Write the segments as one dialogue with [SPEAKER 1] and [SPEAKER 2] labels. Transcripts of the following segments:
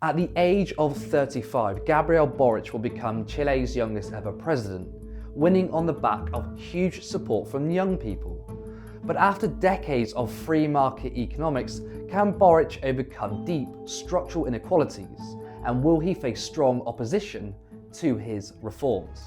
[SPEAKER 1] At the age of 35, Gabriel Boric will become Chile's youngest ever president, winning on the back of huge support from young people. But after decades of free market economics, can Boric overcome deep structural inequalities, and will he face strong opposition to his reforms?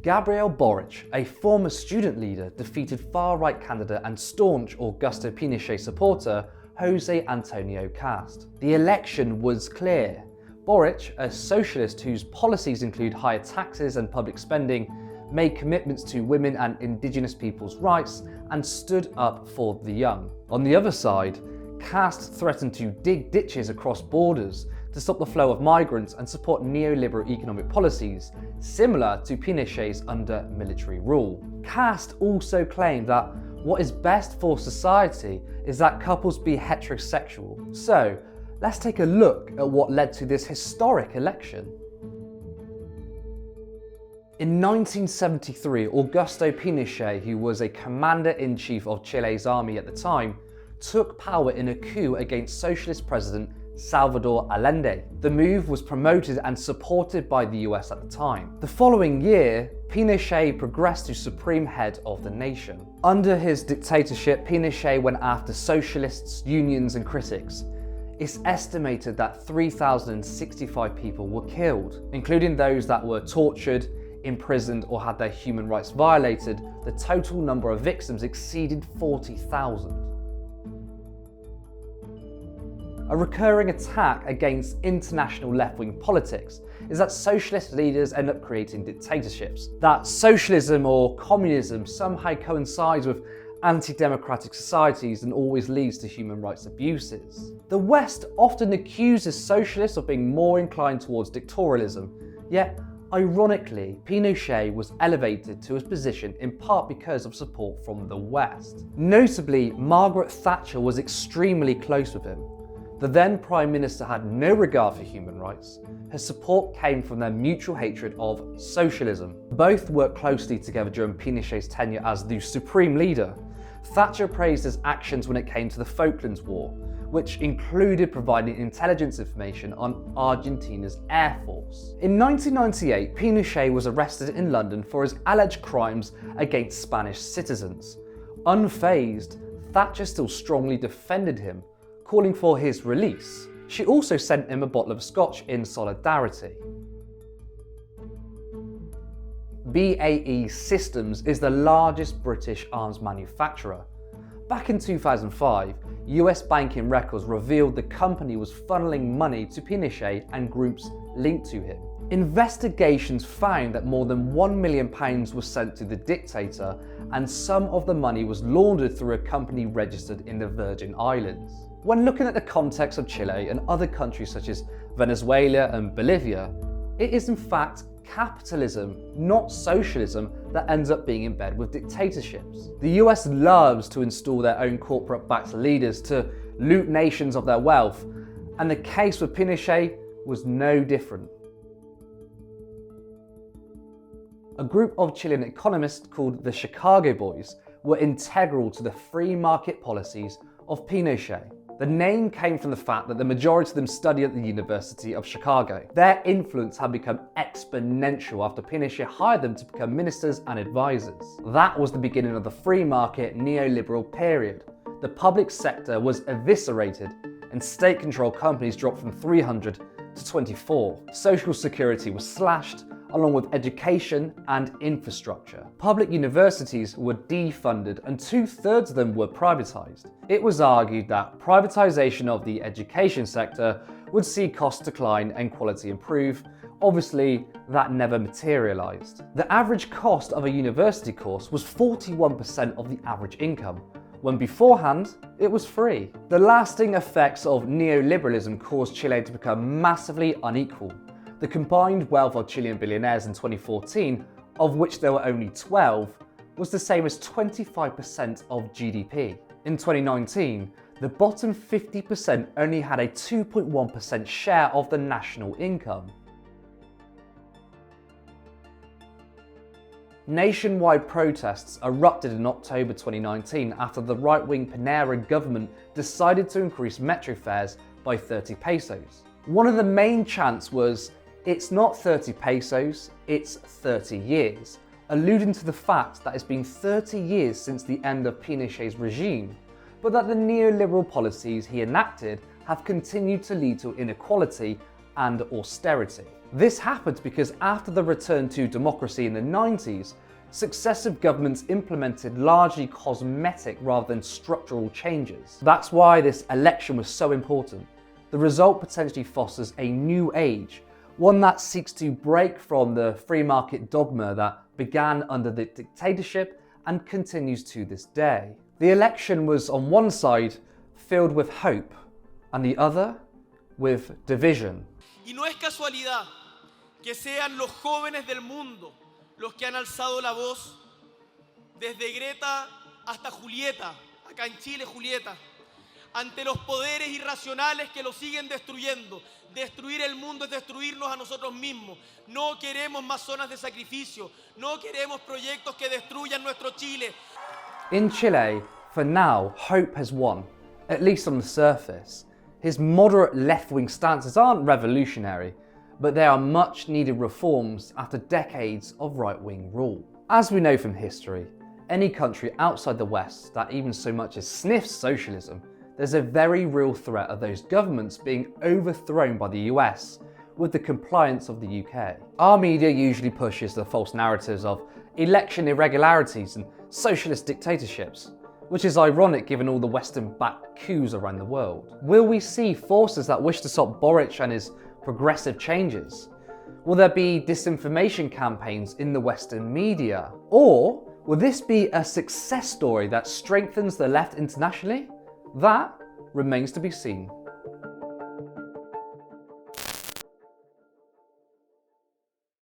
[SPEAKER 1] Gabriel Boric, a former student leader, defeated far-right candidate and staunch Augusto Pinochet supporter Jose Antonio Cast. The election was clear. Boric, a socialist whose policies include higher taxes and public spending, made commitments to women and indigenous people's rights and stood up for the young. On the other side, Cast threatened to dig ditches across borders to stop the flow of migrants and support neoliberal economic policies, similar to Pinochet's under military rule. Cast also claimed that what is best for society is that couples be heterosexual. So, let's take a look at what led to this historic election. In 1973, Augusto Pinochet, who was a commander-in-chief of Chile's army at the time, took power in a coup against socialist president Salvador Allende. The move was promoted and supported by the US at the time. The following year, Pinochet progressed to supreme head of the nation. Under his dictatorship, Pinochet went after socialists, unions, and critics. It's estimated that 3,065 people were killed, including those that were tortured, imprisoned, or had their human rights violated. The total number of victims exceeded 40,000. A recurring attack against international left-wing politics is that socialist leaders end up creating dictatorships. That socialism or communism somehow coincides with anti-democratic societies and always leads to human rights abuses. The West often accuses socialists of being more inclined towards dictatorialism, yet ironically, Pinochet was elevated to his position in part because of support from the West. Notably, Margaret Thatcher was extremely close with him. The then Prime Minister had no regard for human rights. Her support came from their mutual hatred of socialism. Both worked closely together during Pinochet's tenure as the supreme leader. Thatcher praised his actions when it came to the Falklands War, which included providing intelligence information on Argentina's air force. In 1998, Pinochet was arrested in London for his alleged crimes against Spanish citizens. Unfazed, Thatcher still strongly defended him, calling for his release. She also sent him a bottle of scotch in solidarity. BAE Systems is the largest British arms manufacturer. Back in 2005, US banking records revealed the company was funneling money to Pinochet and groups linked to him. Investigations found that more than £1 million was sent to the dictator, and some of the money was laundered through a company registered in the Virgin Islands. When looking at the context of Chile and other countries such as Venezuela and Bolivia, it is in fact capitalism, not socialism, that ends up being in bed with dictatorships. The US loves to install their own corporate-backed leaders to loot nations of their wealth, and the case with Pinochet was no different. A group of Chilean economists called the Chicago Boys were integral to the free market policies of Pinochet. The name came from the fact that the majority of them studied at the University of Chicago. Their influence had become exponential after Pinochet hired them to become ministers and advisors. That was the beginning of the free market neoliberal period. The public sector was eviscerated and state-controlled companies dropped from 300 to 24. Social security was slashed, along with education and infrastructure. Public universities were defunded and 2/3 of them were privatised. It was argued that privatisation of the education sector would see costs decline and quality improve. Obviously, that never materialised. The average cost of a university course was 41% of the average income, when beforehand, it was free. The lasting effects of neoliberalism caused Chile to become massively unequal. The combined wealth of Chilean billionaires in 2014, of which there were only 12, was the same as 25% of GDP. In 2019, the bottom 50% only had a 2.1% share of the national income. Nationwide protests erupted in October 2019 after the right-wing Pinera government decided to increase metro fares by 30 pesos. One of the main chants was, "It's not 30 pesos, it's 30 years," alluding to the fact that it's been 30 years since the end of Pinochet's regime, but that the neoliberal policies he enacted have continued to lead to inequality and austerity. This happened because after the return to democracy in the 90s, successive governments implemented largely cosmetic rather than structural changes. That's why this election was so important. The result potentially fosters a new age, one that seeks to break from the free market dogma that began under the dictatorship and continues to this day. The election was on one side filled with hope and the other with division.
[SPEAKER 2] Y no es casualidad que sean los jóvenes del mundo los que han alzado la voz, desde Greta hasta Julieta, acá en Chile Julieta, ante los poderes irracionales que lo siguen destruyendo. Destruir el mundo es destruirnos a nosotros mismos. No queremos más zonas de sacrificio, no queremos proyectos que destruyan nuestro Chile.
[SPEAKER 1] In Chile, for now, hope has won, at least on the surface. His moderate left-wing stances aren't revolutionary, but they are much needed reforms after decades of right-wing rule. As we know from history, any country outside the West that even so much as sniffs socialism, there's a very real threat of those governments being overthrown by the US with the compliance of the UK. Our media usually pushes the false narratives of election irregularities and socialist dictatorships, which is ironic given all the Western-backed coups around the world. Will we see forces that wish to stop Boric and his progressive changes? Will there be disinformation campaigns in the Western media? Or will this be a success story that strengthens the left internationally? That remains to be seen.